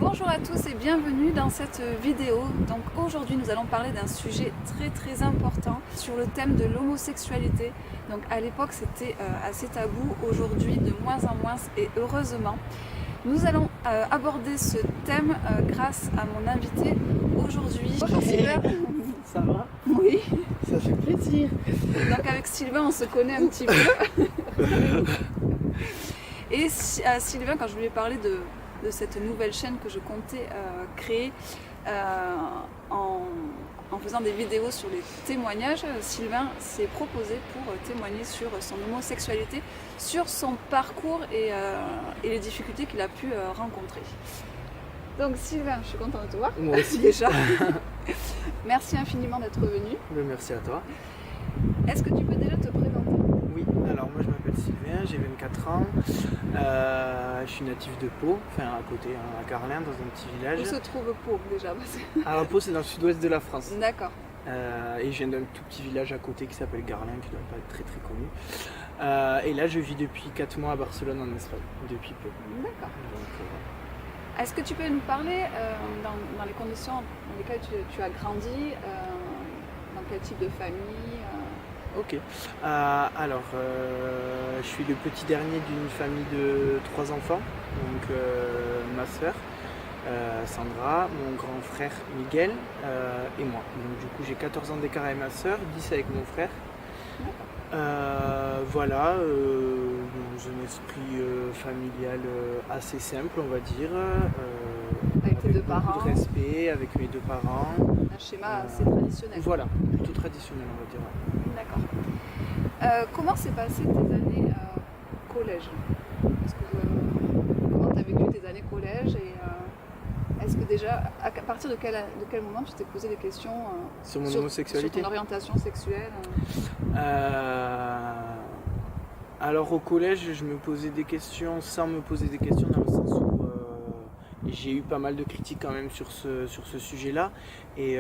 Bonjour à tous et bienvenue dans cette vidéo. Donc aujourd'hui nous allons parler d'un sujet très important sur le thème de l'homosexualité. Donc à l'époque c'était assez tabou, aujourd'hui de moins en moins et heureusement. Nous allons aborder ce thème grâce à mon invité aujourd'hui. Bonjour Sylvain. Ça va? Oui. Ça fait plaisir. Donc avec Sylvain on se connaît un petit peu. Et Sylvain, quand je lui ai parlé de cette nouvelle chaîne que je comptais créer en faisant des vidéos sur les témoignages, Sylvain s'est proposé pour témoigner sur son homosexualité, sur son parcours et les difficultés qu'il a pu rencontrer. Donc Sylvain, je suis contente de te voir. Moi aussi. Déjà. Merci infiniment d'être venu. Merci à toi. Est-ce que tu peux déjà te présenter? Oui, alors moi je m'appelle Sylvain, j'ai 24 ans. Je suis natif de Pau, enfin à côté, à Garlin, dans un petit village. Où se trouve Pau déjà? Alors Pau c'est dans le sud-ouest de la France. D'accord. Et je viens d'un tout petit village à côté qui s'appelle Garlin, qui ne doit pas être très connu. Et là je vis depuis 4 mois à Barcelone en Espagne, depuis peu. D'accord. Est-ce que tu peux nous parler dans les conditions dans lesquelles tu as grandi, dans quel type de famille Ok. Alors, je suis le petit dernier d'une famille de 3 enfants. Donc, ma sœur, Sandra, mon grand frère Miguel et moi. Donc, du coup, j'ai 14 ans d'écart avec ma sœur, 10 avec mon frère. Voilà, dans un esprit familial assez simple, on va dire. Avec tes deux beaucoup parents. de respect, avec mes deux parents. Un schéma assez traditionnel. Voilà, plutôt traditionnel, on va dire. D'accord. Comment s'est passé tes années collège? Comment tu as vécu tes années collège et est-ce que déjà, à partir de quel moment tu t'es posé des questions Sur mon homosexualité? Sur ton orientation sexuelle Alors au collège, je me posais des questions sans me poser des questions, dans le sens où j'ai eu pas mal de critiques quand même sur ce sujet-là. Et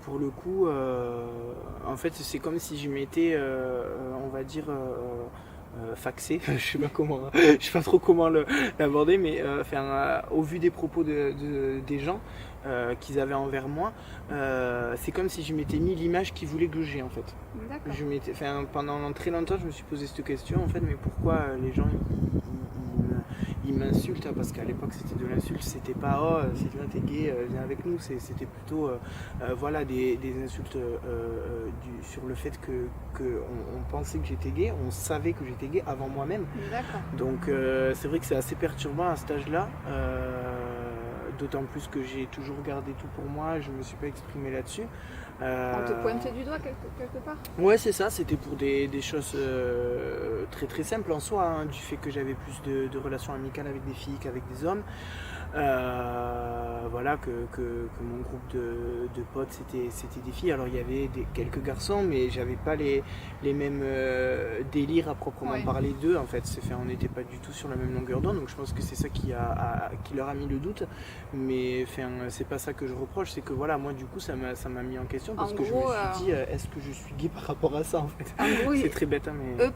pour le coup, en fait, c'est comme si je m'étais, on va dire, faxé. Je sais pas trop comment l'aborder, mais au vu des propos des gens qu'ils avaient envers moi, c'est comme si je m'étais mis l'image qu'ils voulaient que j'ai en fait. Pendant très longtemps, je me suis posé cette question en fait, mais pourquoi les gens ils m'insultent, hein, parce qu'à l'époque c'était de l'insulte, c'était pas oh Sylvain t'es gay, viens avec nous, c'était plutôt voilà des insultes sur le fait on pensait que j'étais gay, on savait que j'étais gay avant moi-même. D'accord. Donc c'est vrai que c'est assez perturbant à cet âge-là, d'autant plus que j'ai toujours gardé tout pour moi, je me suis pas exprimé là-dessus. On te pointait du doigt quelque part? Ouais, c'est ça, c'était pour des choses très simples en soi, hein, du fait que j'avais plus de relations amicales avec des filles qu'avec des hommes. Voilà, que mon groupe de potes c'était des filles. Alors il y avait quelques garçons, mais j'avais pas les mêmes délires à proprement parler d'eux en fait. On n'était pas du tout sur la même longueur d'onde, donc je pense que c'est ça qui leur a mis le doute. Mais c'est pas ça que je reproche, c'est que voilà, moi du coup ça m'a mis en question parce que je me suis dit est-ce que je suis gay par rapport à ça en fait. En gros, c'est très bête, hein, mais eux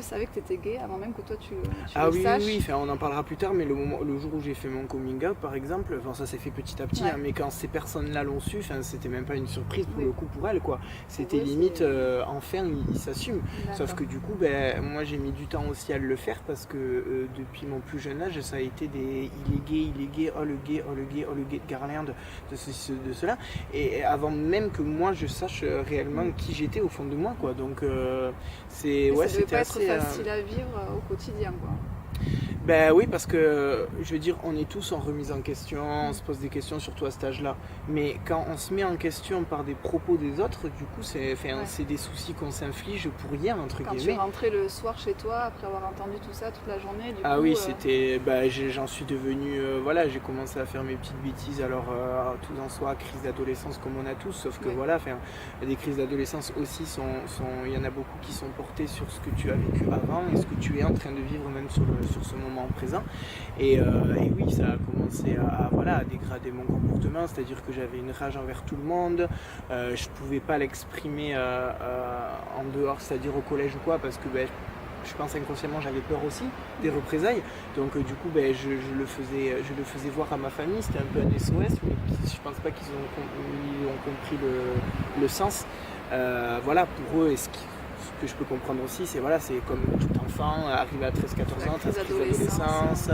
savaient que tu étais gay avant même que toi tu le saches. Oui, on en parlera plus tard, mais le jour où j'ai fait mon coming out par exemple, ça s'est fait petit à petit, hein, mais quand ces personnes-là l'ont su, c'était même pas une surprise pour le coup pour elles quoi. C'était limite enfin ils s'assument. Sauf que du coup moi j'ai mis du temps aussi à le faire parce que depuis mon plus jeune âge ça a été il est gay, oh le gay de Garlin, de cela, et avant même que moi je sache réellement qui j'étais au fond de moi quoi. Donc c'était pas être assez facile à vivre au quotidien quoi. Ben oui, parce que je veux dire, on est tous en remise en question, on se pose des questions surtout à cet âge-là. Mais quand on se met en question par des propos des autres, du coup, c'est des soucis qu'on s'inflige pour rien, entre guillemets. Quand tu es rentré le soir chez toi, après avoir entendu tout ça toute la journée, du coup... oui, c'était... j'en suis devenu... voilà, j'ai commencé à faire mes petites bêtises, alors tout en soi, crise d'adolescence comme on a tous, sauf que voilà, des crises d'adolescence aussi, il y en a beaucoup qui sont portées sur ce que tu as vécu avant et ce que tu es en train de vivre même sur ce moment présent. Et oui, ça a commencé à dégrader mon comportement, c'est-à-dire que j'avais une rage envers tout le monde, je pouvais pas l'exprimer en dehors, c'est-à-dire au collège ou quoi, parce que je pense inconsciemment j'avais peur aussi des représailles. Donc du coup je le faisais voir à ma famille, c'était un peu un SOS, mais je pense pas qu'ils ont compris le sens. Voilà, pour eux, et ce que je peux comprendre aussi, c'est comme tout enfant, arrivé à 13-14 ans, très adolescence,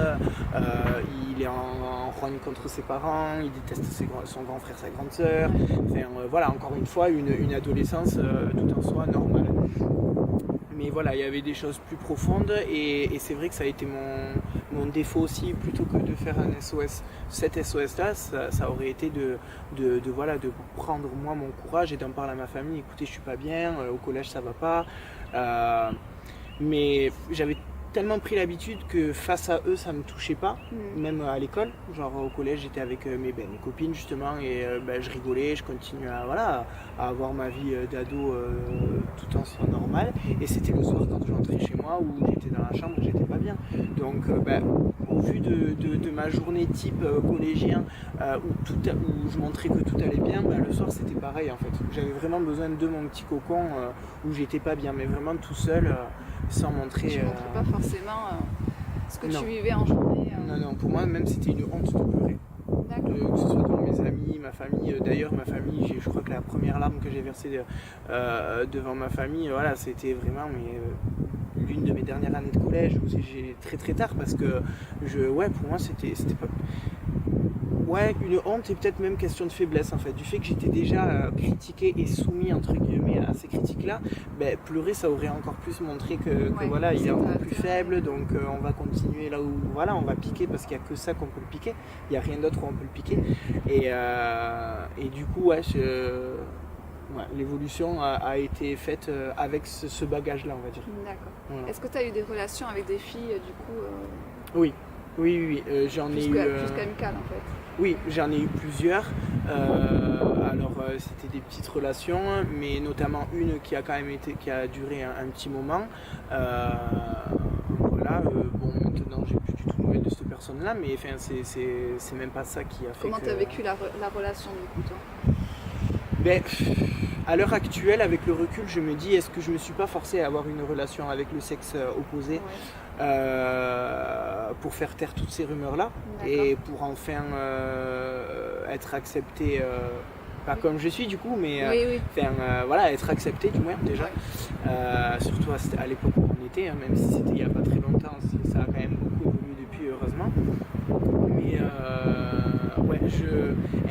il est en rogne contre ses parents, il déteste son grand frère, sa grande sœur. Enfin, encore une fois, une adolescence tout en soi normale. Mais voilà, il y avait des choses plus profondes et c'est vrai que ça a été mon défaut aussi, plutôt que de faire un SOS. Cet SOS-là, ça aurait été de prendre moi mon courage et d'en parler à ma famille. Écoutez, je suis pas bien, au collège ça va pas. Mais j'avais tellement pris l'habitude que face à eux ça me touchait pas, même à l'école. Genre au collège j'étais avec mes copines justement et je rigolais, je continuais à avoir ma vie d'ado tout en soi normale. Et c'était le soir quand je rentrais chez moi où j'étais dans la chambre, j'étais pas bien. Donc au vu de ma journée type collégien où je montrais que tout allait bien, le soir c'était pareil en fait. J'avais vraiment besoin de mon petit cocon où j'étais pas bien, mais vraiment tout seul. Sans montrer. Tu ne montrais pas forcément ce que tu vivais en journée. Non, pour moi même c'était une honte de pleurer. Que ce soit devant mes amis, ma famille. D'ailleurs ma famille, je crois que la première larme que j'ai versée devant ma famille, c'était vraiment l'une de mes dernières années de collège où j'ai très très tard parce que pour moi c'était pas. Une honte et peut-être même question de faiblesse en fait, du fait que j'étais déjà critiqué et soumis entre guillemets à ces critiques-là, pleurer ça aurait encore plus montré que il est encore plus faible, donc on va continuer là où on va piquer parce qu'il n'y a que ça qu'on peut le piquer, il n'y a rien d'autre où on peut le piquer et du coup l'évolution a été faite avec ce bagage-là, on va dire. D'accord. Voilà. Est-ce que tu as eu des relations avec des filles du coup Oui, j'en ai eu... Plus qu'amicales en fait. Oui, j'en ai eu plusieurs. C'était des petites relations, mais notamment une qui a duré un petit moment. Maintenant j'ai plus du tout de nouvelles de cette personne-là, mais c'est même pas ça qui a fait. Comment tu as vécu la relation du coup toi? À l'heure actuelle, avec le recul, je me dis, est-ce que je me suis pas forcé à avoir une relation avec le sexe opposé pour faire taire toutes ces rumeurs-là et pour enfin être accepté, pas comme je suis du coup, mais être accepté du moins déjà. Surtout à l'époque où on était, même si c'était il n'y a pas très longtemps, ça a quand même beaucoup évolué depuis, heureusement. Mais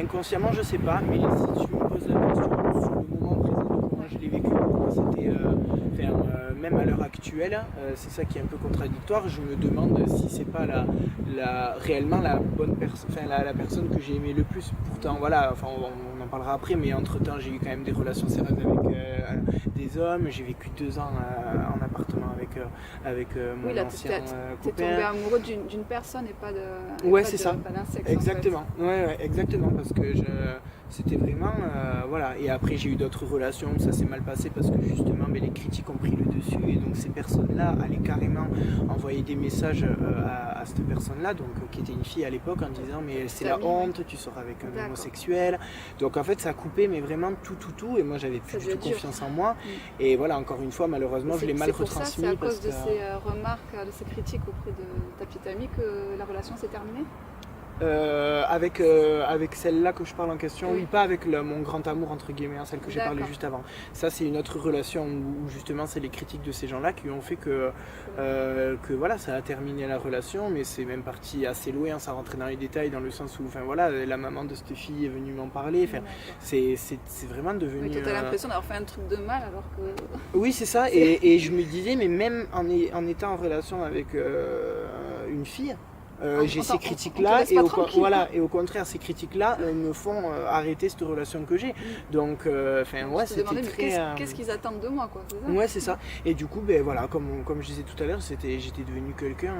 inconsciemment, je sais pas, mais si tu me poses la question sur le moment présent, moi je l'ai vécu, c'était même à l'heure actuelle, c'est ça qui est un peu contradictoire. Je me demande si c'est pas réellement la bonne personne, la personne que j'ai aimée le plus. Pourtant, on en parlera après, mais entre temps, j'ai eu quand même des relations sérieuses avec des hommes. J'ai vécu 2 ans en appartement avec mon ancien copain. T'es tombé amoureux d'une personne et pas d'un sexe. Exactement. En fait. Exactement, parce que c'était vraiment et après j'ai eu d'autres relations où ça s'est mal passé parce que justement les critiques ont pris le dessus et donc ces personnes-là allaient carrément envoyer des messages à cette personne-là, donc qui était une fille à l'époque, en disant mais c'est la honte, tu sors avec un homosexuel. Donc en fait ça a coupé mais vraiment tout et moi j'avais plus du tout confiance en moi et encore une fois malheureusement je l'ai mal retransmis. C'est à cause de ces remarques, de ces critiques auprès de ta petite amie que la relation s'est terminée? Avec celle-là que je parle en question, oui, pas avec mon grand amour entre guillemets, celle que j'ai parlé juste avant. Ça c'est une autre relation où justement c'est les critiques de ces gens-là qui ont fait que ça a terminé la relation, mais c'est même parti assez loin, ça rentrait dans les détails dans le sens où la maman de cette fille est venue m'en parler, c'est vraiment devenu... Oui, toi t'as l'impression d'avoir fait un truc de mal alors que... Oui c'est ça, et je me disais mais même en étant en relation avec une fille, j'ai ces critiques-là et au contraire ces critiques-là me font arrêter cette relation que j'ai. Donc c'était très... Qu'est-ce qu'ils attendent de moi quoi, c'est ça? Ouais c'est ça. Et du coup comme je disais tout à l'heure, j'étais devenu quelqu'un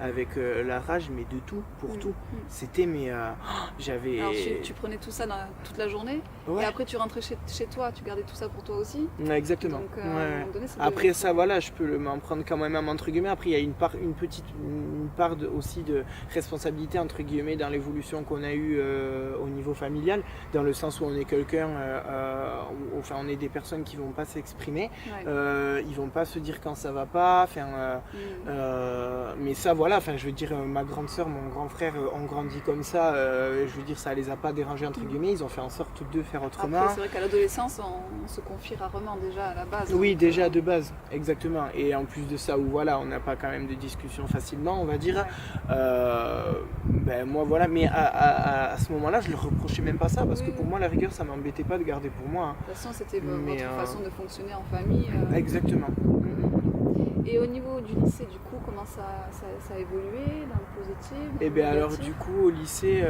avec la rage mais de tout pour tout. C'était j'avais... Alors tu prenais tout ça toute la journée et après tu rentrais chez toi, tu gardais tout ça pour toi aussi? Exactement. Donc, à un moment donné, après ça je peux m'en prendre quand même entre guillemets. Après il y a une part aussi de de responsabilité entre guillemets dans l'évolution qu'on a eue au niveau familial, dans le sens où on est quelqu'un, enfin on est des personnes qui vont pas s'exprimer, ils vont pas se dire quand ça va pas, mais ça voilà, enfin je veux dire ma grande sœur, mon grand frère ont grandi comme ça, je veux dire ça les a pas dérangés entre guillemets, ils ont fait en sorte tous deux faire autrement. Après c'est vrai qu'à l'adolescence on se confie rarement déjà à la base. Oui, déjà de base, exactement. Et en plus de ça, où voilà, on n'a pas quand même de discussion facilement, on va dire. Moi voilà, mais à ce moment-là, je ne reprochais même pas ça, parce que pour moi, la rigueur, ça m'embêtait pas de garder pour moi. De toute façon, c'était votre façon de fonctionner en famille. Exactement. Et au niveau du lycée, du coup, comment ça a évolué dans le positif? Et bien alors du coup au lycée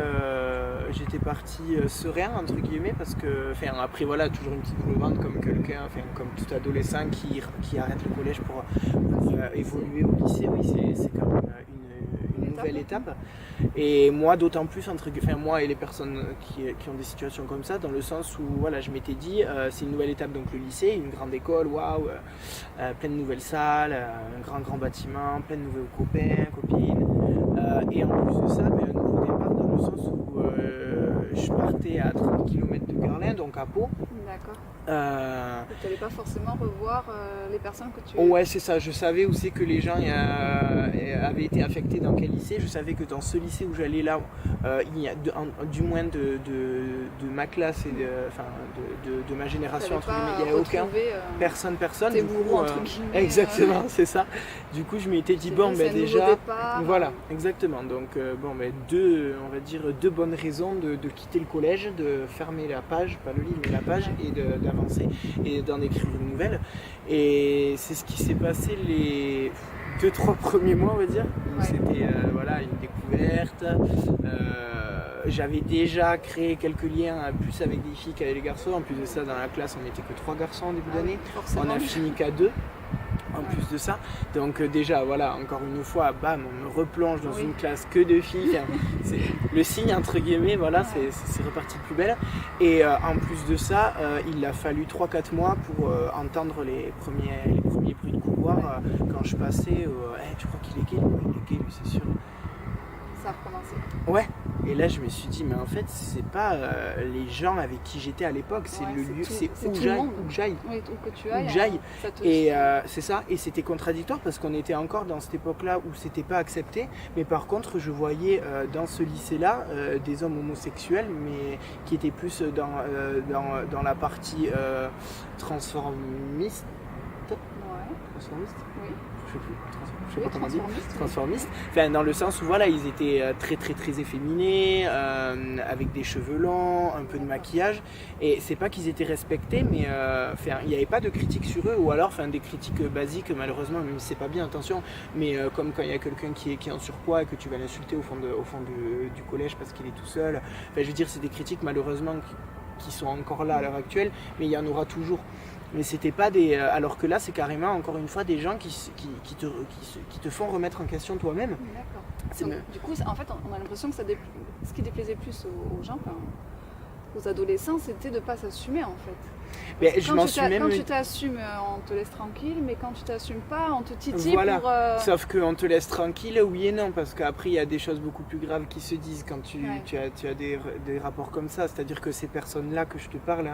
j'étais parti serein entre guillemets parce que après voilà toujours une petite boule au ventre comme quelqu'un, comme tout adolescent qui arrête le collège pour évoluer au lycée, oui c'est quand même une nouvelle étape. Et moi d'autant plus moi et les personnes qui ont des situations comme ça, dans le sens où voilà je m'étais dit c'est une nouvelle étape, donc le lycée, une grande école, waouh, plein de nouvelles salles, un grand bâtiment, plein de nouveaux copains, copines, et en plus de ça un nouveau départ dans le sens où je partais à 30 km de Garlin, donc à Pau. D'accord. Tu n'allais pas forcément revoir les personnes que tu... Ouais, c'est ça. Je savais où c'est que les gens avaient été affectés dans quel lycée. Je savais que dans ce lycée où j'allais là, il y a du moins de ma classe et de ma génération, entre guillemets, il n'y avait aucun. Personne. Tes bourreaux, entre guillemets. Exactement, c'est ça. Du coup, je m'étais dit, déjà... Départ, voilà, exactement. Donc, on va dire deux bonnes raisons de quitter le collège, de fermer la page, pas le livre, mais la page, et d'avancer et d'en écrire une nouvelle. Et c'est ce qui s'est passé les 2-3 premiers mois, on va dire, où c'était une découverte. J'avais déjà créé quelques liens plus avec des filles qu'avec les garçons. En plus de ça, dans la classe, on n'était que 3 garçons en début d'année. On a fini qu'à 2. En plus de ça, donc déjà voilà, encore une fois, bam, on me replonge dans une classe que de filles, c'est le signe entre guillemets, voilà, c'est reparti de plus belle. Et en plus de ça, il a fallu 3-4 mois pour entendre les premiers bruits de couloir quand je passais, tu crois qu'il est gay? Il est gay, lui, c'est sûr. Ça a recommencé. Ouais, et là je me suis dit, mais en fait c'est pas les gens avec qui j'étais à l'époque, c'est le lieu, c'est où j'aille. Oui, où que tu ailles. Et c'est ça, et c'était contradictoire parce qu'on était encore dans cette époque-là où c'était pas accepté, mais par contre je voyais dans ce lycée-là des hommes homosexuels, mais qui étaient plus dans la partie transformiste. Transformiste ? Oui. Je sais pas comment dire, transformiste. Dans le sens où voilà, ils étaient très très très efféminés, avec des cheveux longs, un peu de maquillage. Et c'est pas qu'ils étaient respectés, mais il n'y avait pas de critiques sur eux, ou alors des critiques basiques, malheureusement, même si c'est pas bien, attention. Mais comme quand il y a quelqu'un qui est en surpoids et que tu vas l'insulter au fond du collège parce qu'il est tout seul. Je veux dire, c'est des critiques malheureusement qui sont encore là à l'heure actuelle, mais il y en aura toujours. Mais c'était pas des. Alors que là, c'est carrément, encore une fois, des gens qui te font remettre en question toi-même. D'accord. Du coup, en fait, on a l'impression que ce qui déplaisait plus aux gens, aux adolescents, c'était de ne pas s'assumer, en fait. Mais quand tu t'assumes, on te laisse tranquille, mais quand tu t'assumes pas, on te titille pour... Sauf qu'on te laisse tranquille, oui et non, parce qu'après il y a des choses beaucoup plus graves qui se disent quand tu as des rapports comme ça. C'est-à-dire que ces personnes-là que je te parle,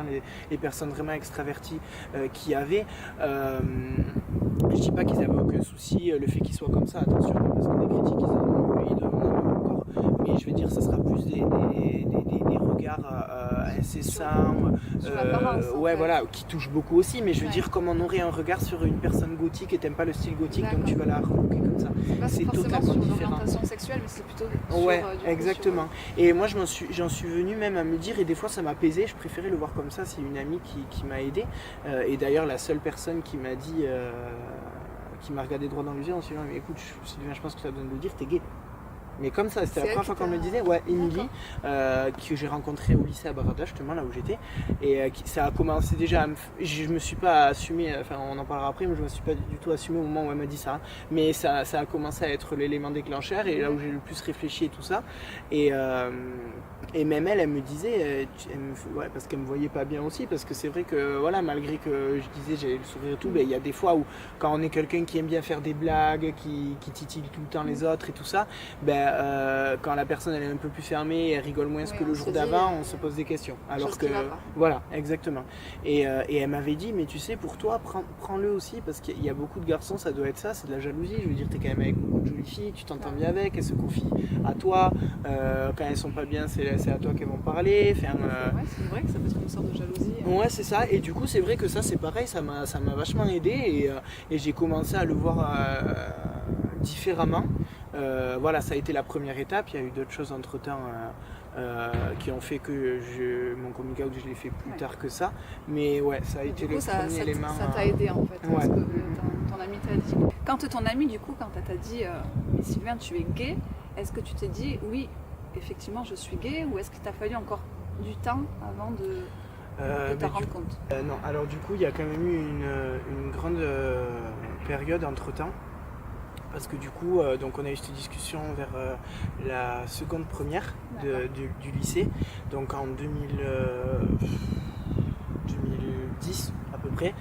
les personnes vraiment extraverties qui avaient, je dis pas qu'ils avaient aucun souci, le fait qu'ils soient comme ça, attention, parce que des critiques ils doivent en avoir encore, mais je veux dire ça sera plus des regards incessants, voilà, qui touchent beaucoup aussi, mais je veux dire comme on aurait un regard sur une personne gothique et t'aimes pas le style gothique, donc tu vas la relooker comme ça. C'est totalement sur l'orientation sexuelle, mais c'est plutôt sur, exactement. Et moi j'en suis venu même à me dire, et des fois ça m'apaisait, je préférais le voir comme ça. C'est une amie qui m'a aidé, et d'ailleurs la seule personne qui m'a dit, qui m'a regardé droit dans les yeux en se disant, mais écoute, Sylvain, je pense que tu as besoin de le dire, t'es gay. Mais comme ça, c'était la première fois qu'on me le disait. Ouais, Émilie, que j'ai rencontrée au lycée à Barada, justement, là où j'étais. Et ça a commencé déjà je me suis pas assumé, on en parlera après, mais je me suis pas du tout assumé au moment où elle m'a dit ça. Mais ça a commencé à être l'élément déclencheur, et là où j'ai le plus réfléchi et tout ça. Et même elle me disait, parce qu'elle me voyait pas bien aussi, parce que c'est vrai que voilà, malgré que je disais j'ai le sourire et tout, il y a des fois où quand on est quelqu'un qui aime bien faire des blagues, qui titille tout le temps les autres et tout ça, quand la personne elle est un peu plus fermée, elle rigole moins que le jour d'avant, on se pose des questions. Alors que voilà, exactement. Et elle m'avait dit, mais tu sais, pour toi, prends-le aussi, parce qu'il y a beaucoup de garçons, ça doit être ça, c'est de la jalousie. Je veux dire, t'es quand même avec beaucoup de jolies filles, tu t'entends bien avec, elles se confient à toi. Quand elles sont pas bien, c'est à toi qu'elles vont parler. Ouais, c'est vrai que ça peut être une sorte de jalousie. Ouais, c'est ça. Et du coup, c'est vrai que ça, c'est pareil, ça m'a vachement aidé, et j'ai commencé à le voir différemment. Voilà, ça a été la première étape. Il y a eu d'autres choses entre temps qui ont fait que mon coming out, je l'ai fait plus tard que ça. Mais ouais, ça a été le premier élément. Ça t'a aidé en fait, ouais. Parce que ton ami t'a dit. Quand ton ami, du coup, quand elle t'a dit mais Sylvain, tu es gay, est-ce que tu t'es dit oui, effectivement, je suis gay, ou est-ce qu'il t'a fallu encore du temps avant de t'en rendre compte? Non, alors du coup, il y a quand même eu une grande période entre temps. Parce que du coup, donc on a eu cette discussion vers la seconde première du lycée, donc en 2010 à peu près.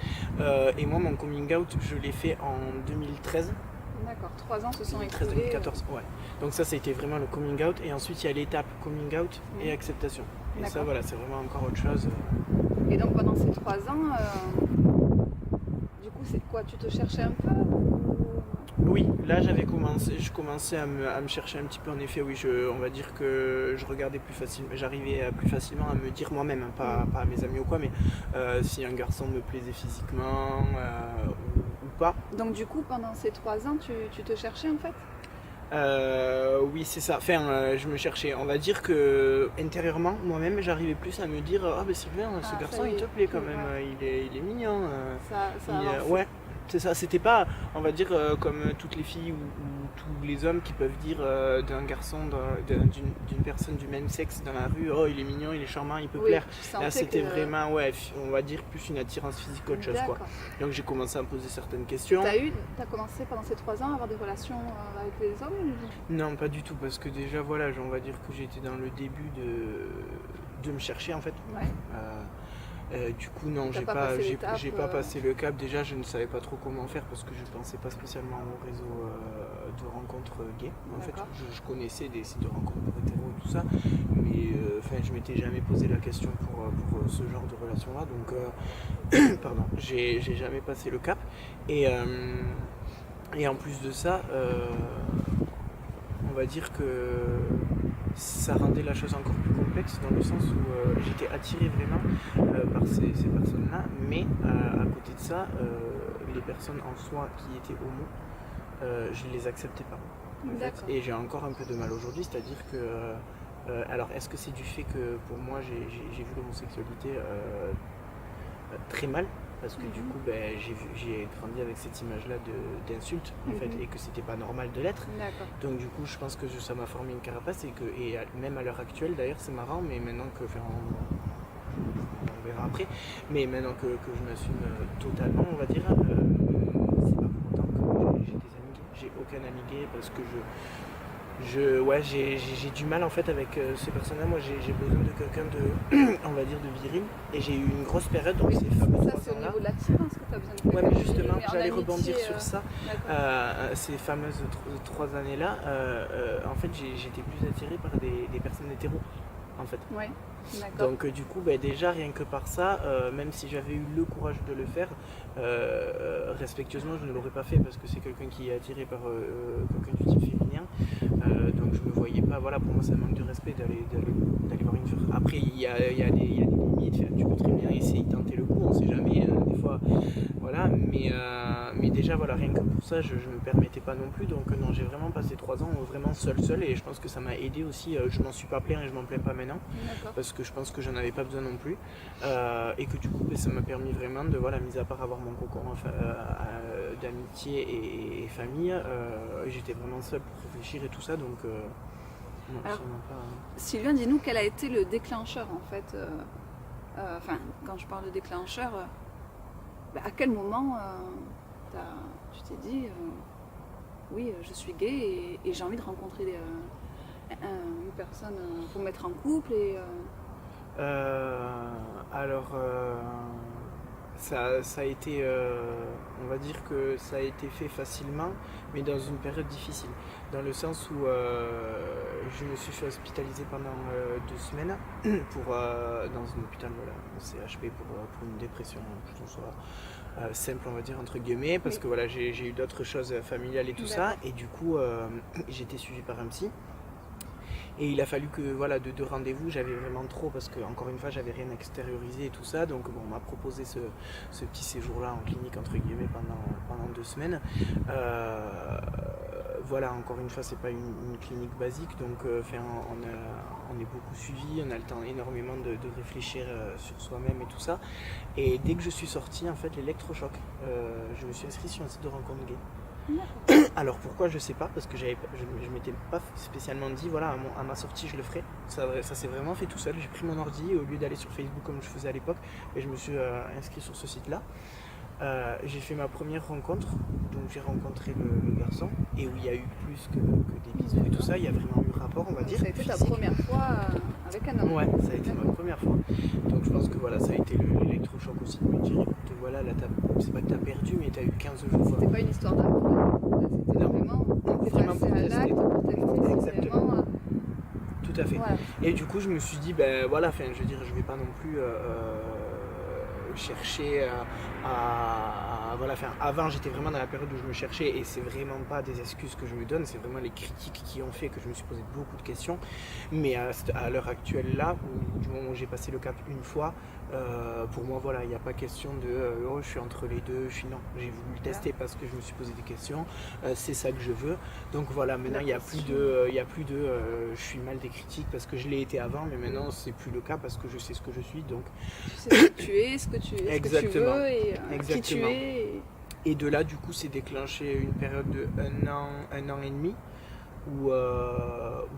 Et moi, mon coming out, je l'ai fait en 2013. D'accord, 3 ans se sont 2013, écoulés. 2014, ouais. Donc ça, c'était vraiment le coming out. Et ensuite, il y a l'étape coming out et acceptation. Et ça, voilà, c'est vraiment encore autre chose. Et donc pendant ces 3 ans, du coup, c'est quoi? Tu te cherchais un peu? Oui, là je commençais à me chercher un petit peu. En effet, oui, on va dire que je regardais plus facilement, j'arrivais plus facilement à me dire moi-même, hein, pas à mes amis ou quoi, mais si un garçon me plaisait physiquement ou pas. Donc du coup, pendant ces 3 ans, tu te cherchais en fait? Oui, c'est ça. Enfin, je me cherchais. On va dire que intérieurement, moi-même, j'arrivais plus à me dire ah ben Sylvain, ce garçon il te plaît quand même, il est mignon. Ouais. C'est ça, c'était pas, on va dire, comme toutes les filles ou tous les hommes qui peuvent dire d'un garçon, d'une personne du même sexe dans la rue, oh il est mignon, il est charmant, il peut plaire. Là c'était vraiment, ouais, on va dire plus une attirance physique qu'autre chose, quoi. Donc j'ai commencé à me poser certaines questions. T'as commencé pendant ces 3 ans à avoir des relations avec les hommes? Non, pas du tout, parce que déjà, voilà, on va dire que j'étais dans le début de me chercher en fait. Ouais. Du coup non, j'ai pas passé le cap. Déjà je ne savais pas trop comment faire parce que je pensais pas spécialement au réseau de rencontres gays. En fait je connaissais des sites de rencontres pour hétéros et tout ça, mais je m'étais jamais posé la question pour ce genre de relation là, donc pardon, j'ai jamais passé le cap. Et en plus de ça, on va dire que ça rendait la chose encore plus complexe dans le sens où j'étais attiré vraiment par ces personnes-là, mais à côté de ça, les personnes en soi qui étaient homo, je ne les acceptais pas. En fait. Et j'ai encore un peu de mal aujourd'hui, c'est-à-dire que alors est-ce que c'est du fait que pour moi j'ai vu l'homosexualité très mal, parce que du coup j'ai grandi avec cette image-là d'insulte en fait, et que c'était pas normal de l'être. Donc du coup je pense que ça m'a formé une carapace, et même à l'heure actuelle d'ailleurs c'est marrant, mais maintenant que on verra après, mais maintenant que je m'assume totalement, on va dire, c'est pas pour autant que j'ai des amis gays. J'ai aucun ami gay parce que j'ai du mal en fait avec ces personnes-là. Moi j'ai besoin de quelqu'un on va dire de viril, et j'ai eu une grosse période dans ces fameux 3 ans là. C'est au niveau de l'attirance que tu as besoin de quelqu'un. Ouais, mais justement j'allais rebondir sur ça. Ces fameuses 3 années là, en fait j'étais plus attiré par des personnes hétéros en fait. Ouais. Donc du coup déjà rien que par ça, même si j'avais eu le courage de le faire, respectueusement je ne l'aurais pas fait, parce que c'est quelqu'un qui est attiré par quelqu'un du type féminin, donc je me voyais pas, voilà, pour moi c'est un manque de respect d'aller voir une fille. Après il y a des limites, tu peux très bien essayer de tenter le coup, on sait jamais, des fois, voilà, mais déjà voilà, rien que pour ça je me permettais pas non plus, donc non, j'ai vraiment passé 3 ans vraiment seul, et je pense que ça m'a aidé aussi. Je m'en suis pas plaint et je m'en plains pas maintenant, parce que je pense que j'en avais pas besoin non plus, et que du coup ça m'a permis vraiment de, voilà, mis à part avoir mon cocon d'amitié et famille, j'étais vraiment seul pour réfléchir et tout ça, donc non, alors, pas... Sylvain, dis-nous quel a été le déclencheur en fait, quand je parle de déclencheur, à quel moment tu t'es dit oui, je suis gay et j'ai envie de rencontrer une personne pour me mettre en couple, et alors ça a été, on va dire que ça a été fait facilement, mais dans une période difficile. Dans le sens où je me suis fait hospitaliser pendant 2 semaines dans un hôpital, voilà, un CHP pour une dépression, plutôt soit simple, on va dire, entre guillemets, parce que voilà, j'ai eu d'autres choses familiales et tout ça, et du coup, j'ai été suivi par un psy. Et il a fallu que, voilà, de rendez-vous, j'avais vraiment trop, parce que, encore une fois, j'avais rien extériorisé et tout ça. Donc, bon, on m'a proposé ce petit séjour-là en clinique, entre guillemets, pendant 2 semaines. Voilà, encore une fois, c'est pas une clinique basique, donc on est beaucoup suivi, on a le temps énormément de réfléchir sur soi-même et tout ça. Et dès que je suis sorti, en fait, l'électrochoc, je me suis inscrit sur un site de rencontre gay. Alors pourquoi je sais pas, parce que je m'étais pas spécialement dit voilà à ma sortie je le ferai, ça s'est vraiment fait tout seul. J'ai pris mon ordi au lieu d'aller sur Facebook comme je faisais à l'époque, et je me suis inscrit sur ce site là. J'ai fait ma première rencontre, donc j'ai rencontré le garçon, et où il y a eu plus que des bisous et tout ça, il y a vraiment eu rapport, on va dire. Ça a été ta première fois avec un homme? Ouais, ça a été ma première fois. Donc je pense que voilà, ça a été l'électrochoc aussi de me dire écoute voilà, là c'est pas que t'as perdu, mais t'as eu 15 jours. C'était pas une histoire d'amour, là c'était vraiment pour passé à l'acte, pour tester. Exactement. Vraiment, tout à fait. voilà. Et du coup je me suis dit ben voilà, je veux dire, je vais pas non plus chercher voilà, avant j'étais vraiment dans la période où je me cherchais, et c'est vraiment pas des excuses que je me donne, c'est vraiment les critiques qui ont fait que je me suis posé beaucoup de questions. Mais à l'heure actuelle là, du moment où j'ai passé le cap une fois, pour moi voilà, il n'y a pas question de oh je suis entre les deux, non, j'ai voulu le tester parce que je me suis posé des questions, c'est ça que je veux. Donc voilà, maintenant il n'y a plus de je suis mal des critiques parce que je l'ai été avant, mais maintenant c'est plus le cas parce que je sais ce que je suis, donc tu sais ce que tu es, ce que tu veux et qui tu es. Et de là du coup c'est déclenché une période de un an et demi où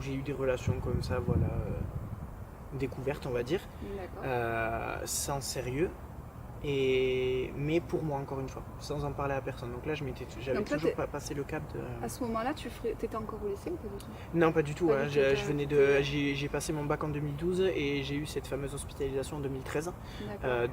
j'ai eu des relations comme ça, voilà, découvertes on va dire, sans sérieux, mais pour moi encore une fois, sans en parler à personne. Donc là j'avais toujours pas passé le cap de... À ce moment-là tu étais encore au lycée ou pas du tout? Non, pas du tout, j'ai passé mon bac en 2012 et j'ai eu cette fameuse hospitalisation en 2013.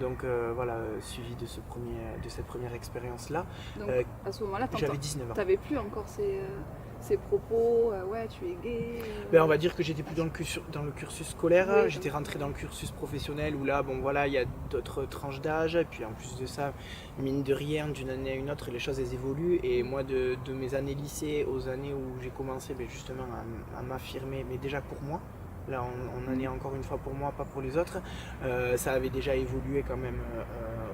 Donc voilà, suivi de cette première expérience là. Donc à ce moment-là j'avais 19 ans. T'avais plus encore ces propos, ouais tu es gay. On va dire que j'étais plus dans le cursus scolaire, oui, j'étais rentré dans le cursus professionnel où là bon voilà, il y a d'autres tranches d'âge, et puis en plus de ça, mine de rien, d'une année à une autre les choses elles évoluent, et moi de mes années lycée aux années où j'ai commencé justement à m'affirmer, mais déjà pour moi. Là on en est encore une fois pour moi, pas pour les autres. Ça avait déjà évolué quand même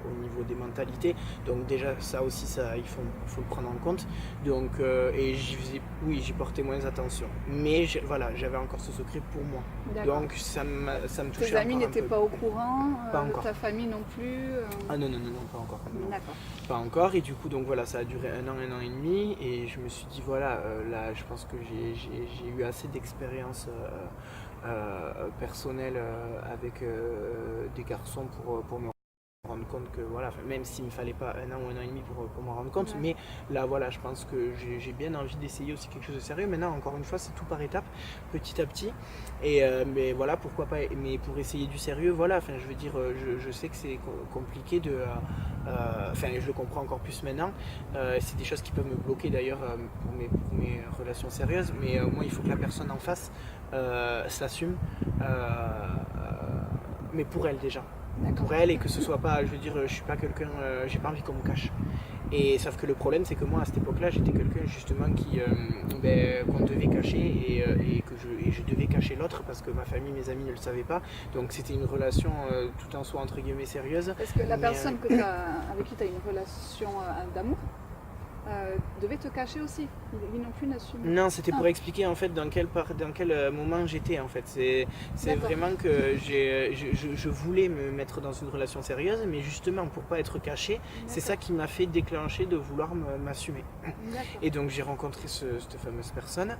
au niveau des mentalités, donc déjà ça aussi il faut le prendre en compte. Donc et j'y portais moins attention, mais voilà, j'avais encore ce secret pour moi. Donc ça me touchait. Tes amis n'étaient pas au courant, pas encore. Ta famille non plus Ah non, pas encore. D'accord. Pas encore, et du coup donc voilà, ça a duré un an et demi, et je me suis dit voilà, là je pense que j'ai eu assez d'expérience personnelle avec des garçons pour me rendre compte que voilà, même s'il ne me fallait pas un an ou un an et demi pour m'en rendre compte, mais là voilà, je pense que j'ai bien envie d'essayer aussi quelque chose de sérieux. Maintenant encore une fois c'est tout par étapes, petit à petit, et mais voilà, pourquoi pas, mais pour essayer du sérieux, voilà, je veux dire, je sais que c'est compliqué de je le comprends encore plus maintenant, c'est des choses qui peuvent me bloquer d'ailleurs pour mes relations sérieuses, mais moi il faut que la personne en face s'assume, mais pour elle déjà. Pour elle, et que ce soit pas, je veux dire, je suis pas quelqu'un, j'ai pas envie qu'on me cache. Et sauf que le problème c'est que moi à cette époque là j'étais quelqu'un justement qu'on devait cacher, et je devais cacher l'autre parce que ma famille, mes amis ne le savaient pas, donc c'était une relation tout en soi entre guillemets sérieuse. Est-ce que la personne avec qui tu as une relation d'amour devait te cacher aussi? Lui non plus n'assume? Non, c'était pour expliquer en fait dans quel moment j'étais en fait. C'est vraiment que je voulais me mettre dans une relation sérieuse, mais justement pour pas être caché, c'est ça qui m'a fait déclencher de vouloir m'assumer. Et donc j'ai rencontré cette fameuse personne,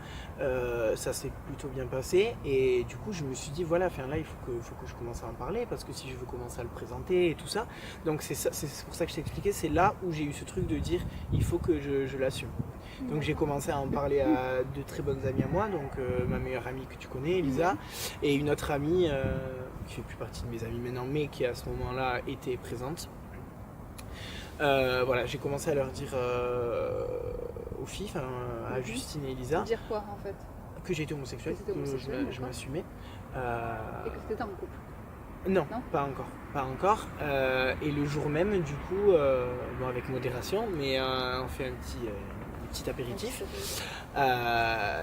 ça s'est plutôt bien passé, et du coup je me suis dit voilà, là il faut que je commence à en parler, parce que si je veux commencer à le présenter et tout ça, donc c'est pour ça que je t'ai expliqué, c'est là où j'ai eu ce truc de dire il faut que je l'assume. Donc j'ai commencé à en parler à de très bonnes amies à moi, donc ma meilleure amie que tu connais, Elisa, et une autre amie qui fait plus partie de mes amies maintenant, mais qui à ce moment-là était présente. Voilà, j'ai commencé à leur dire aux filles, à Justine et Elisa, Dire quoi en fait? que j'étais homosexuel, Que t'étais homosexuel, je m'assumais. Et que t'étais en couple. Non, Non, pas encore. Pas encore. Et le jour même, du coup, bon, avec modération, mais on fait un petit apéritif.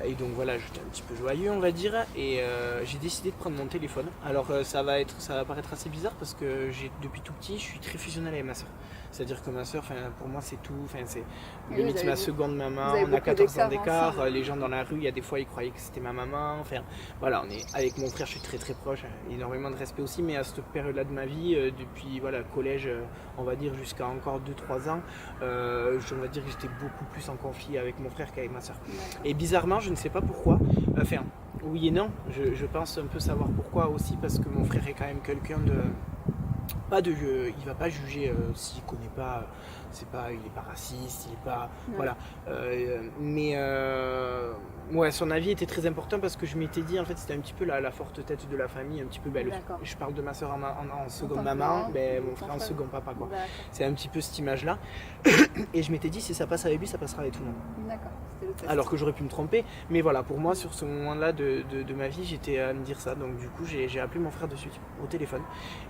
Et donc voilà, j'étais un petit peu joyeux, on va dire. Et j'ai décidé de prendre mon téléphone. Alors ça va paraître assez bizarre parce que depuis tout petit, je suis très fusionnel avec ma soeur. C'est-à-dire que ma soeur, pour moi, c'est tout. C'est limite ma seconde maman. On a 14 ans d'écart. Les gens dans la rue, il y a des fois, ils croyaient que c'était ma maman. Voilà, on est avec mon frère, je suis très très proche. Énormément de respect aussi. Mais à cette période-là de ma vie, depuis voilà, collège, on va dire jusqu'à encore 2-3 ans, on va dire que j'étais beaucoup plus en conflit avec mon frère qu'avec ma soeur. Et bizarrement, je ne sais pas pourquoi. Oui et non. Je pense un peu savoir pourquoi aussi, parce que mon frère est quand même quelqu'un de... il va pas juger s'il connaît pas, il est pas raciste, il est pas, voilà. Ouais, son avis était très important parce que je m'étais dit en fait c'était un petit peu la forte tête de la famille, un petit peu je parle de ma soeur en seconde maman, mon frère en second papa quoi. C'est un petit peu cette image là. Et je m'étais dit si ça passe avec lui, ça passera avec tout le monde. D'accord. Alors que j'aurais pu me tromper, mais voilà, pour moi sur ce moment-là de ma vie, j'étais à me dire ça, donc du coup j'ai appelé mon frère de suite au téléphone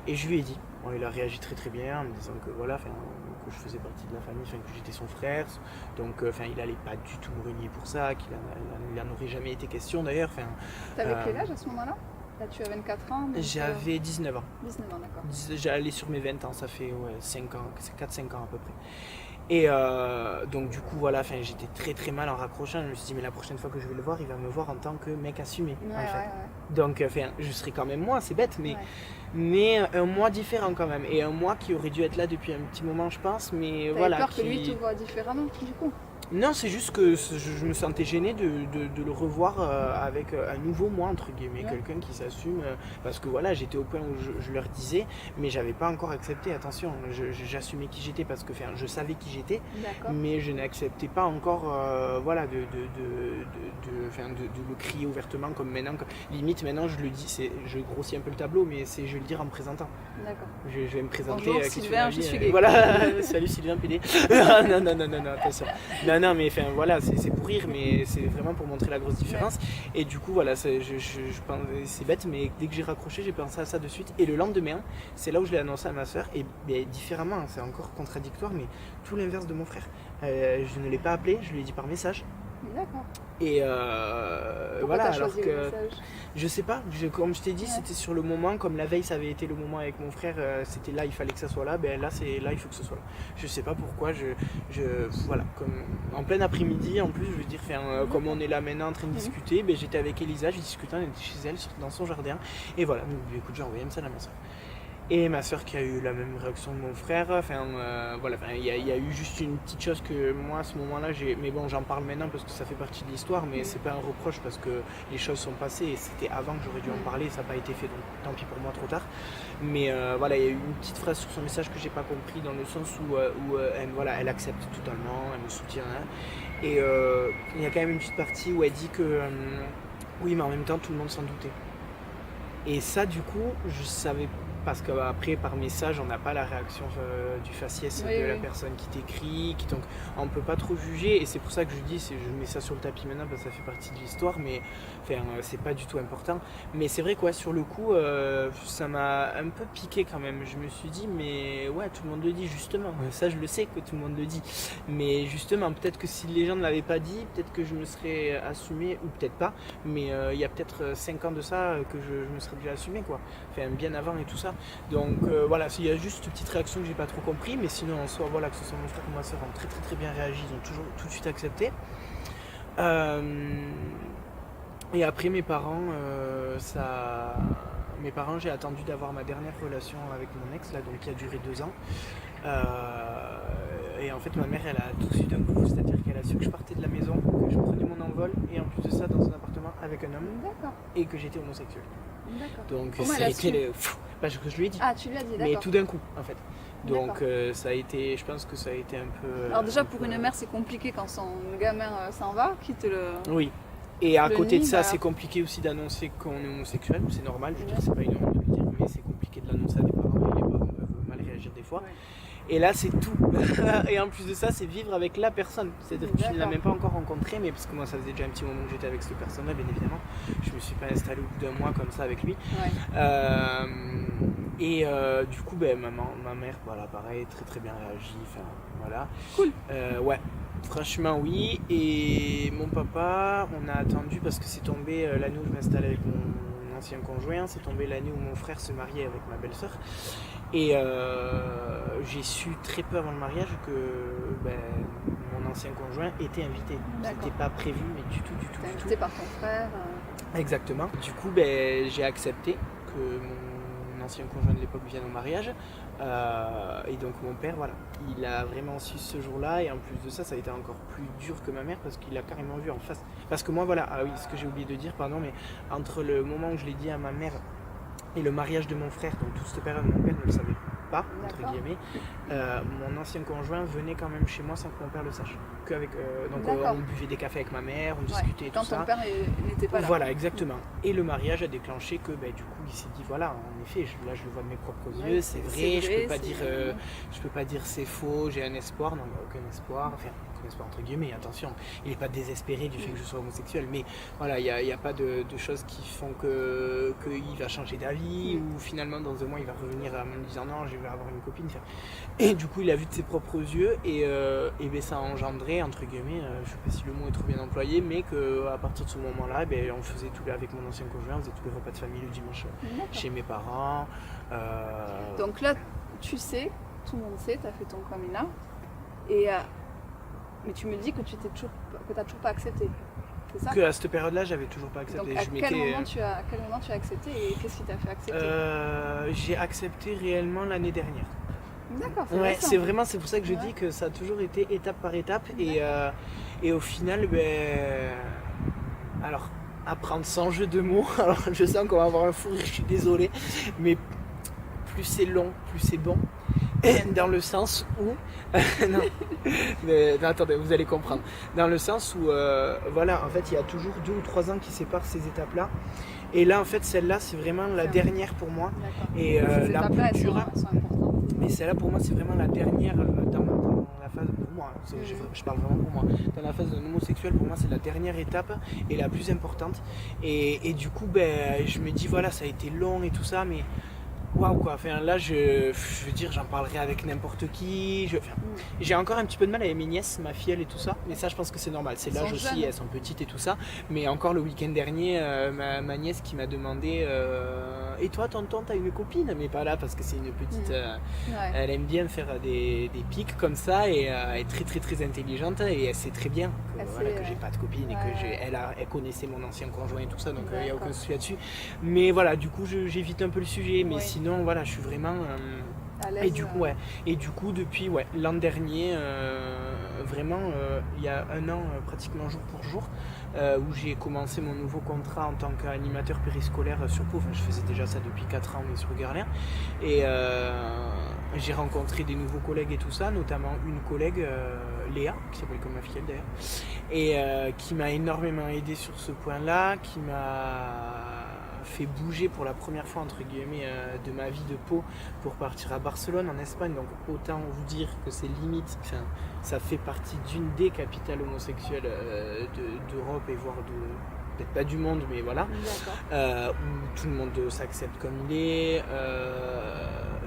et je lui ai dit. Bon, il a réagi très très bien en me disant que voilà, que je faisais partie de la famille, que j'étais son frère, donc il allait pas du tout me renier pour ça, qu'il n'en aurait jamais été question d'ailleurs. T'avais quel âge à ce moment-là? Là tu as 24 ans? J'avais 19 ans. 19 ans, d'accord. J'allais sur mes 20 ans, ça fait 5 ans, 4-5 ans à peu près. Et donc du coup voilà, j'étais très très mal en raccrochant. Je me suis dit mais la prochaine fois que je vais le voir, il va me voir en tant que mec assumé en fait. Ouais. Donc je serai quand même moi, c'est bête, mais un moi différent quand même. Et un moi qui aurait dû être là depuis un petit moment je pense, mais voilà. T'avais peur que lui te voit différemment du coup? Non, c'est juste que je me sentais gêné de le revoir avec un nouveau moi, entre guillemets, quelqu'un qui s'assume. Parce que voilà, j'étais au point où je leur disais, mais j'avais pas encore accepté, attention, j'assumais qui j'étais parce que je savais qui j'étais, mais je n'acceptais pas encore de le crier ouvertement comme maintenant. Limite, maintenant, je le dis, je grossis un peu le tableau, mais je vais le dire en me présentant. D'accord. Je vais me présenter. Bonjour Sylvain, je suis gay. Voilà, salut Sylvain PD. non, attention. Non, mais voilà, c'est pour rire, mais c'est vraiment pour montrer la grosse différence. Et du coup, voilà, c'est bête, mais dès que j'ai raccroché, j'ai pensé à ça de suite. Et le lendemain, c'est là où je l'ai annoncé à ma soeur, et différemment, c'est encore contradictoire, mais tout l'inverse de mon frère. Je ne l'ai pas appelé, je lui ai dit par message. D'accord. Et voilà, alors que je sais pas, comme je t'ai dit, c'était sur le moment, comme la veille ça avait été le moment avec mon frère, c'était là, il fallait que ça soit là, là il faut que ce soit là. Je sais pas pourquoi, voilà, comme en plein après-midi en plus, je veux dire, comme on est là maintenant en train de discuter, j'étais avec Elisa, j'ai discuté, on était chez elle dans son jardin, et voilà, donc écoute, j'ai envoyé ça à ma soeur. Et ma soeur qui a eu la même réaction de mon frère, il y a eu juste une petite chose que moi à ce moment-là, mais bon, j'en parle maintenant parce que ça fait partie de l'histoire, mais c'est pas un reproche parce que les choses sont passées et c'était avant que j'aurais dû en parler, ça n'a pas été fait, donc tant pis pour moi, trop tard. Mais il y a eu une petite phrase sur son message que j'ai pas compris dans le sens où elle accepte totalement, elle me soutient. Et il y a quand même une petite partie où elle dit que oui, mais en même temps tout le monde s'en doutait. Et ça, du coup, je savais pas. Parce qu'après, par message, on n'a pas la réaction du faciès de la personne qui t'écrit, donc on ne peut pas trop juger. Et c'est pour ça que je dis, je mets ça sur le tapis maintenant parce que ça fait partie de l'histoire, mais c'est pas du tout important. Mais c'est vrai que sur le coup, ça m'a un peu piqué quand même. Je me suis dit, mais ouais, tout le monde le dit justement. Ça, je le sais que tout le monde le dit. Mais justement, peut-être que si les gens ne l'avaient pas dit, peut-être que je me serais assumé, ou peut-être pas. Mais il y a peut-être 5 ans de ça que je me serais déjà assumé, quoi. Bien avant et tout ça. Donc voilà, il y a juste une petite réaction que j'ai pas trop compris, mais sinon en soi, voilà, que ce soit mon frère ou ma soeur ont très très très bien réagi, ils ont toujours tout de suite accepté. Et après mes parents, j'ai attendu d'avoir ma dernière relation avec mon ex là, donc qui a duré 2 ans. Et en fait ma mère elle a tout de suite un coup, c'est-à-dire qu'elle a su que je partais de la maison, que je prenais mon envol et en plus de ça dans un appartement avec un homme. D'accord. Et que j'étais homosexuel. D'accord. Donc ça a été je lui ai dit. Ah, tu lui as dit, d'accord. Mais tout d'un coup en fait. Donc ça a été, je pense que ça a été un peu... Alors déjà pour une mère c'est compliqué quand son gamin s'en va, quitte le... Oui. Et à côté de ça c'est compliqué aussi d'annoncer qu'on est homosexuel, c'est normal, je veux dire c'est pas une honte de le dire, mais c'est compliqué de l'annoncer à des parents et les parents peuvent mal réagir des fois. Et là, c'est tout. Et en plus de ça, c'est vivre avec la personne. C'est-à-dire que tu ne l'as même pas encore rencontré, mais parce que moi, ça faisait déjà un petit moment que j'étais avec cette personne-là, bien évidemment. Je me suis pas installé au bout d'un mois comme ça avec lui. Du coup, ma mère, voilà, pareil, très très bien réagi. Enfin, voilà. Cool. Ouais. Franchement, oui. Et mon papa, on a attendu parce que c'est tombé l'année où je m'installais avec mon ancien conjoint. C'est tombé l'année où mon frère se mariait avec ma belle-sœur. Et j'ai su très peu avant le mariage que mon ancien conjoint était invité. C'était pas prévu, mais du tout. T'es invité par ton frère. Exactement. Du coup, j'ai accepté que mon ancien conjoint de l'époque vienne au mariage. Et donc mon père, voilà, il a vraiment su ce jour-là. Et en plus de ça, ça a été encore plus dur que ma mère parce qu'il l'a carrément vu en face. Parce que moi, voilà, ah oui, ce que j'ai oublié de dire, pardon, mais entre le moment où je l'ai dit à ma mère et le mariage de mon frère, donc toute cette période, mon père ne le savait pas, entre guillemets. Mon ancien conjoint venait quand même chez moi sans que mon père le sache. On buvait des cafés avec ma mère, on discutait et tout ça. Quand ton père n'était pas là. Voilà, exactement. Et le mariage a déclenché que du coup, il s'est dit, voilà, en effet, là je le vois de mes propres yeux, c'est vrai, je peux pas dire c'est faux, j'ai un espoir, non, il n'y a aucun espoir. Enfin, espoir entre guillemets, attention, il n'est pas désespéré du fait que je sois homosexuel, mais voilà, il n'y a pas de choses qui font qu'il va changer d'avis ou finalement dans un mois il va revenir en me disant non, je vais avoir une copine. Et du coup, il a vu de ses propres yeux et ça a engendré, entre guillemets, je sais pas si le mot est trop bien employé, mais qu'à partir de ce moment-là, on faisait avec mon ancien conjoint, on faisait tous les repas de famille le dimanche chez mes parents. Donc là, tu sais, tout le monde sait, tu as fait ton coming out. Mais tu me dis que tu n'as toujours pas accepté, c'est ça? Qu'à cette période-là, j'avais toujours pas accepté. Donc à quel moment tu as accepté et qu'est-ce qui t'a fait accepter? J'ai accepté réellement l'année dernière. D'accord, c'est pour ça que je dis que ça a toujours été étape par étape. Et au final, alors, à prendre sans jeu de mots, alors je sens qu'on va avoir un fou rire, je suis désolé, mais plus c'est long, plus c'est bon. Dans le sens où non, attendez, vous allez comprendre. Dans le sens où voilà, en fait, il y a toujours 2 ou 3 ans qui séparent ces étapes-là. Et là, en fait, celle-là, c'est vraiment la dernière pour moi. Et la plus dure. Mais celle-là, pour moi, c'est vraiment la dernière dans la phase pour moi. Je parle vraiment pour moi. Dans la phase d'un homosexuel, pour moi, c'est la dernière étape et la plus importante. Et du coup, je me dis voilà, ça a été long et tout ça, mais waouh quoi, enfin là je veux dire, j'en parlerai avec n'importe qui. J'ai encore un petit peu de mal avec mes nièces, ma fille et tout ça, mais ça je pense que c'est normal, c'est l'âge aussi, elles sont petites et tout ça. Mais encore le week-end dernier, ma nièce qui m'a demandé et toi tonton t'as une copine? Mais pas là parce que c'est une petite, elle aime bien faire des pics comme ça et elle est très très très intelligente et elle sait très bien que j'ai pas de copine et que elle connaissait mon ancien conjoint et tout ça, donc il n'y a aucun souci là-dessus. Mais voilà, du coup j'évite un peu le sujet, mais sinon voilà, je suis vraiment et du coup depuis l'an dernier, vraiment il y a un an pratiquement jour pour jour, où j'ai commencé mon nouveau contrat en tant qu'animateur périscolaire sur Pau. Enfin, je faisais déjà ça depuis 4 ans mais sur Garlin, et j'ai rencontré des nouveaux collègues et tout ça, notamment une collègue Léa, qui s'appelle comme ma fille d'ailleurs, et qui m'a énormément aidé sur ce point-là, qui m'a fait bouger pour la première fois entre guillemets de ma vie de Pau pour partir à Barcelone en Espagne. Donc autant vous dire que c'est limite, ça fait partie d'une des capitales homosexuelles d'Europe et voire peut-être pas du monde, mais voilà, où tout le monde s'accepte comme il est.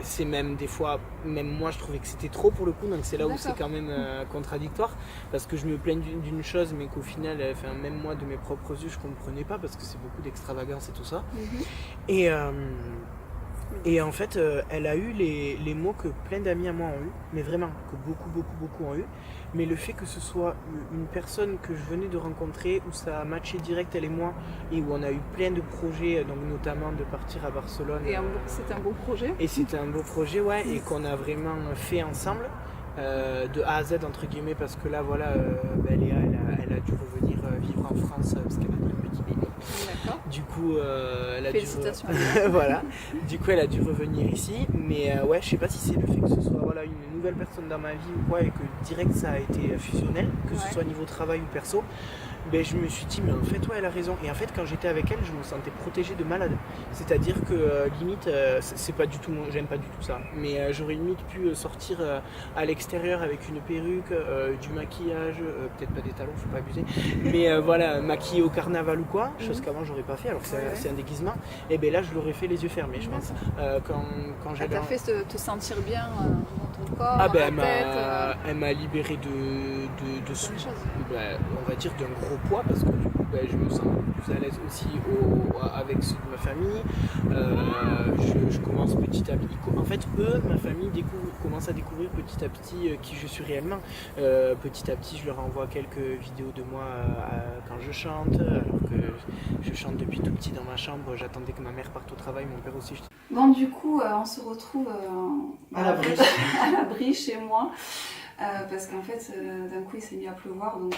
C'est même des fois, même moi je trouvais que c'était trop pour le coup, donc c'est là où c'est quand même contradictoire, parce que je me plains d'une chose mais qu'au final, même moi de mes propres yeux je comprenais pas, parce que c'est beaucoup d'extravagance et tout ça. Et en fait elle a eu les mots que plein d'amis à moi ont eu, mais vraiment que beaucoup ont eu, mais le fait que ce soit une personne que je venais de rencontrer, où ça a matché direct elle et moi, et où on a eu plein de projets, donc notamment de partir à Barcelone. Et c'était un beau projet. Et c'était un beau projet, et qu'on a vraiment fait ensemble, de A à Z entre guillemets, parce que là voilà, Léa elle a dû revenir vivre en France parce qu'elle a un petit bébé. D'accord. Du coup, elle a Félicitations. voilà. Du coup, elle a dû revenir ici. Mais ouais, je sais pas si c'est le fait que ce soit voilà, une nouvelle personne dans ma vie ou quoi, et que direct ça a été fusionnel, que ce soit niveau travail ou perso. Ben, je me suis dit, mais en fait, ouais, elle a raison. Et en fait, quand j'étais avec elle, je me sentais protégé de malade. C'est-à-dire que limite, c'est pas du tout, j'aime pas du tout ça. Mais j'aurais limite pu sortir à l'extérieur avec une perruque, du maquillage, peut-être pas des talons, faut pas abuser. Mais voilà, maquillée au carnaval ou quoi, chose qu'avant j'aurais pas fait, alors que c'est un déguisement. Et ben là, je l'aurais fait les yeux fermés, je pense. Quand Elle t'a fait te sentir bien dans ton corps, ah dans ben, ta tête. elle m'a libéré de Plein de choses. ben, on va dire d'un gros poids, parce que du coup ben, je me sens plus à l'aise aussi avec ceux de ma famille. Je commence petit à petit, en fait ma famille commence à découvrir petit à petit qui je suis réellement. Petit à petit je leur envoie quelques vidéos de moi quand je chante, alors que je chante depuis tout petit dans ma chambre. J'attendais que ma mère parte au travail, mon père aussi. Bon, du coup, on se retrouve À la Brie. à la Brie chez moi, parce qu'en fait, d'un coup, il s'est mis à pleuvoir, donc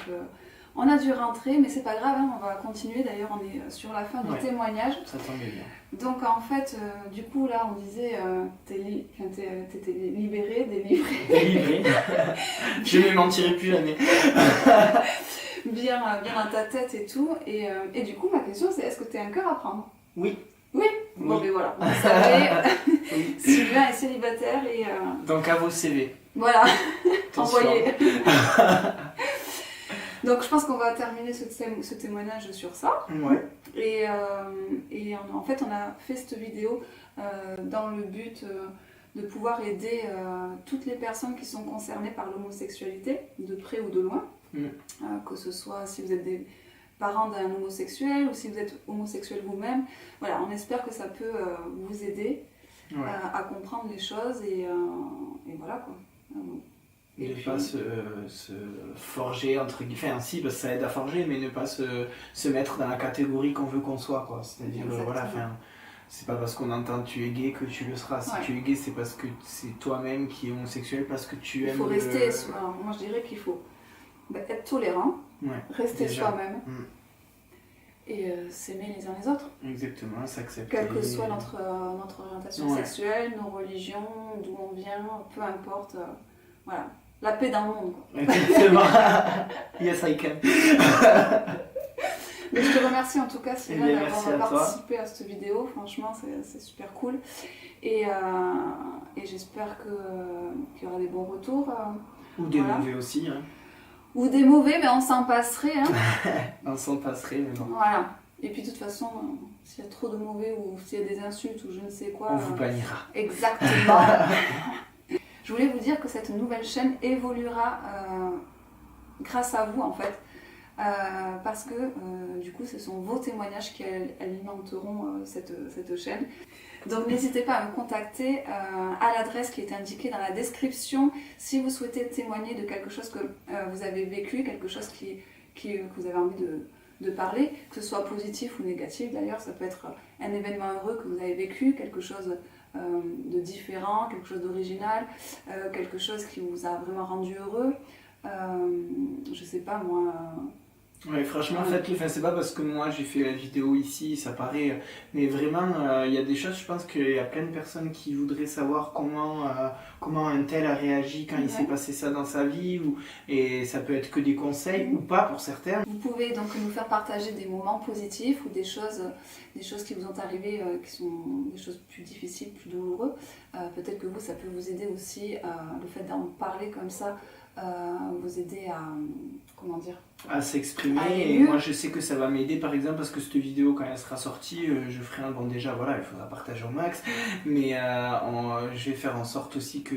on a dû rentrer, mais c'est pas grave, hein, on va continuer. D'ailleurs, on est sur la fin du témoignage. Ça tombait bien. Donc, en fait, du coup, là, on disait, t'étais libéré, délivré. Délivré. Je ne mentirai plus jamais. bien dans ta tête et tout. Et du coup, ma question, c'est est-ce que t'es un cœur à prendre? Oui. Oui. Bon, mais voilà, vous savez, oui. Sylvain est célibataire et... Donc à vos CV. Voilà, envoyez. Donc je pense qu'on va terminer ce témoignage sur ça. Ouais. Et en fait, on a fait cette vidéo dans le but de pouvoir aider toutes les personnes qui sont concernées par l'homosexualité, de près ou de loin. Que ce soit si vous êtes des parents d'un homosexuel ou si vous êtes homosexuel vous-même. Voilà, on espère que ça peut vous aider à comprendre les choses et voilà quoi. Et ne pas se forger entre guillemets, enfin si, parce que ça aide à forger, mais ne pas se mettre dans la catégorie qu'on veut qu'on soit, quoi. C'est-à-dire, voilà, enfin, c'est pas parce qu'on entend tu es gay que tu le seras. Si tu es gay, c'est parce que c'est toi-même qui est homosexuel, parce que tu aimes. Il faut rester, moi je dirais qu'il faut être tolérant, rester soi-même. Et s'aimer les uns les autres. Exactement, s'accepter. Quelle que soit notre orientation sexuelle, nos religions, d'où on vient, peu importe. Voilà, la paix dans le monde. Quoi. Exactement. Yes, I can. Mais je te remercie en tout cas, Sylvain, d'avoir participé à cette vidéo. Franchement, c'est super cool. Et j'espère qu'il y aura des bons retours. Ou des mauvais aussi. Hein. Ou des mauvais, mais on s'en passerait. Hein. On s'en passerait, mais bon. Voilà. Et puis de toute façon, s'il y a trop de mauvais ou s'il y a des insultes ou je ne sais quoi... On vous bannira. Exactement. Je voulais vous dire que cette nouvelle chaîne évoluera grâce à vous en fait. Parce que du coup ce sont vos témoignages qui alimenteront cette chaîne. Donc n'hésitez pas à me contacter à l'adresse qui est indiquée dans la description si vous souhaitez témoigner de quelque chose que vous avez vécu, quelque chose que vous avez envie de parler, que ce soit positif ou négatif d'ailleurs. Ça peut être un événement heureux que vous avez vécu, quelque chose de différent, quelque chose d'original, quelque chose qui vous a vraiment rendu heureux. Je sais pas moi... Ouais, franchement, faites-le. Enfin, c'est pas parce que moi j'ai fait la vidéo ici, ça paraît. Mais vraiment, il y a des choses, je pense qu'il y a plein de personnes qui voudraient savoir comment un tel a réagi quand il s'est passé ça dans sa vie. Et ça peut être que des conseils ou pas pour certains. Vous pouvez donc nous faire partager des moments positifs ou des choses qui vous ont arrivé, qui sont des choses plus difficiles, plus douloureuses. Peut-être que vous, ça peut vous aider aussi, le fait d'en parler comme ça, vous aider à... comment dire, à s'exprimer. Et moi je sais que ça va m'aider par exemple parce que cette vidéo quand elle sera sortie je ferai un bon déjà voilà il faudra partager au max mais je vais faire en sorte aussi que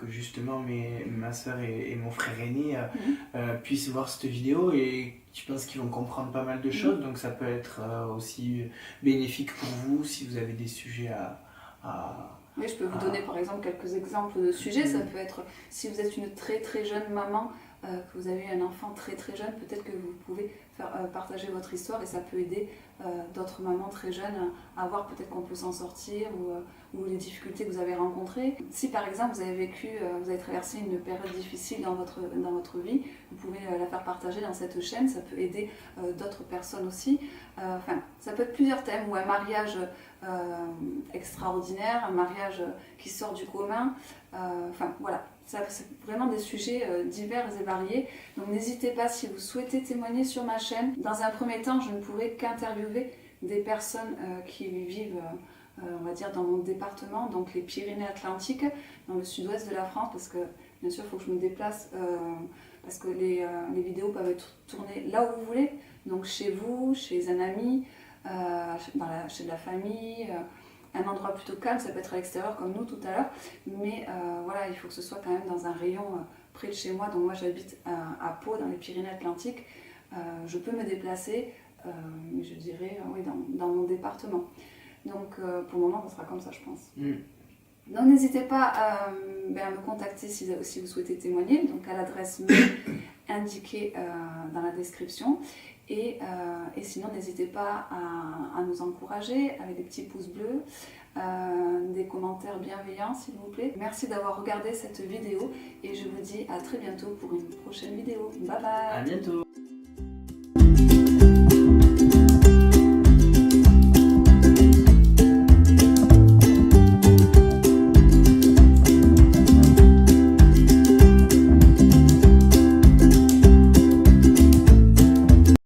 justement ma soeur et mon frère aîné puissent voir cette vidéo et je pense qu'ils vont comprendre pas mal de choses donc ça peut être aussi bénéfique pour vous si vous avez des sujets à Oui, je peux vous donner par exemple quelques exemples de sujets. Ça peut être si vous êtes une très très jeune maman que vous avez un enfant très très jeune, peut-être que vous pouvez faire partager votre histoire et ça peut aider d'autres mamans très jeunes à voir peut-être qu'on peut s'en sortir ou les difficultés que vous avez rencontrées. Si par exemple vous avez vécu, vous avez traversé une période difficile dans votre vie, vous pouvez la faire partager dans cette chaîne, ça peut aider d'autres personnes aussi. Enfin, ça peut être plusieurs thèmes, ou un mariage extraordinaire, un mariage qui sort du commun, enfin voilà. C'est vraiment des sujets divers et variés. Donc n'hésitez pas si vous souhaitez témoigner sur ma chaîne. Dans un premier temps, je ne pourrai qu'interviewer des personnes qui vivent, on va dire, dans mon département, donc les Pyrénées-Atlantiques, dans le sud-ouest de la France, parce que bien sûr, il faut que je me déplace, parce que les vidéos peuvent être tournées là où vous voulez, donc chez vous, chez un ami, chez de la famille. Un endroit plutôt calme, ça peut être à l'extérieur comme nous tout à l'heure, mais voilà, il faut que ce soit quand même dans un rayon près de chez moi. Donc moi j'habite à Pau, dans les Pyrénées-Atlantiques, je peux me déplacer, mais je dirais oui, dans mon département. Donc pour le moment, ça sera comme ça, je pense. Donc n'hésitez pas à me contacter si vous souhaitez témoigner, donc à l'adresse mail indiquée dans la description. Et sinon, n'hésitez pas à nous encourager avec des petits pouces bleus, des commentaires bienveillants s'il vous plaît. Merci d'avoir regardé cette vidéo et je vous dis à très bientôt pour une prochaine vidéo. Bye bye. À bientôt.